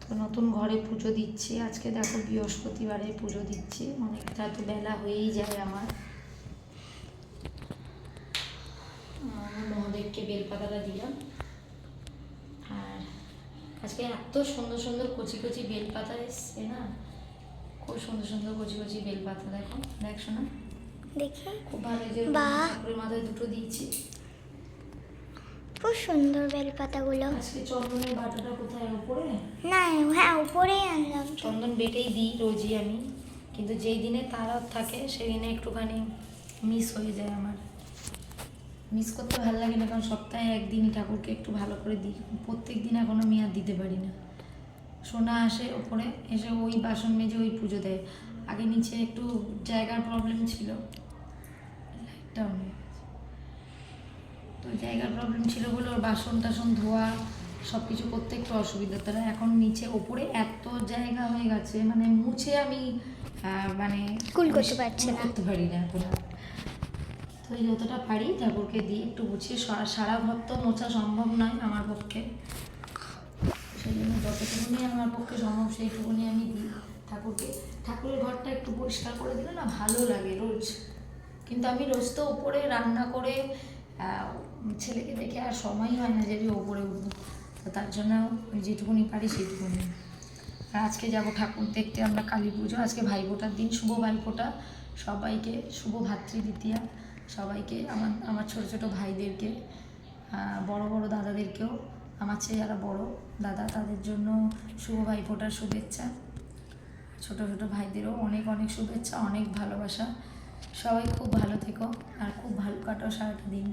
তো নতুন ঘরে পুজো দিচ্ছি। আজকে দেখো বৃহস্পতিবারে পুজো দিচ্ছি, অনেকটা তো বেলা হয়েই যায় আমার। মহাদেবকে বেলপাতাটা দিলাম। আর আজকে এত সুন্দর সুন্দর কচি কচি বেলপাতা এসছে না, খুব সুন্দর সুন্দর কচি কচি বেলপাতা। দেখো না, দেখি খুব ভালো। যে ঠাকুরের মাথায় দুটো দিয়েছি, খুব সুন্দর বেলপাতাগুলো। আজকে চন্দনের বাটাটা কোথায়? উপরে? না, হ্যাঁ উপরেই আনলাম। চন্দন বেটেই দিই রোজই আমি, কিন্তু যেই দিনে তারা থাকে সেই দিনে একটুখানি মিস হয়ে যায় আমার। মিস করতে ভালো লাগে না, কারণ সপ্তাহে একদিনই ঠাকুরকে একটু ভালো করে দিই। প্রত্যেক দিন এখনো আমি আর দিতে পারি না। সোনা আসে ওপরে, এসে ওই বাসন মেজে ওই পুজো দেয়। আগে নিচে একটু জায়গার প্রবলেম ছিল, লাইটটাও নেই, তো জায়গার প্রবলেম ছিল বলে ওর বাসন টাসন ধোয়া সব কিছু করতে একটু অসুবিধা। তারা এখন নিচে ওপরে এত জায়গা হয়ে গেছে, মানে মুছে আমি মানে কুল করতে পারি না এখন। তো যতটা পারি ঠাকুরকে দিই একটু গুছিয়ে। সারা ঘর তো মোছা সম্ভব নয় আমার পক্ষে, সেই জন্য যতটুকুনি আমার পক্ষে সম্ভব সেইটুকুনি আমি দিই ঠাকুরকে। ঠাকুরের ঘরটা একটু পরিষ্কার করে দিলে না ভালো লাগে রোজ। কিন্তু আমি রোজ তো ওপরে রান্না করে ছেলেকে দেখে আর সময় হয় না যে আমি ওপরে উঠবো। তো তার জন্য যেটুকুনি পারি সেইটুকুনি। আর আজকে যাব ঠাকুর দেখতে আমরা, কালী পুজো। আজকে ভাইফোঁটার দিন, শুভ ভাইফোঁটা সবাইকে, শুভ ভাতৃদ্বিতীয়া সবাইকে, আমার ছোটো ছোটো ভাইদেরকে, বড় বড় দাদাদেরকেও, আমার চেয়ে যারা বড় দাদা তাদের জন্য শুভ ভাইফোঁটার শুভেচ্ছা। ছোটো ছোটো ভাইদেরও অনেক অনেক শুভেচ্ছা, অনেক ভালোবাসা। সবাই খুব ভালো থেকো আর খুব ভালো কাটাও সারাটা দিন।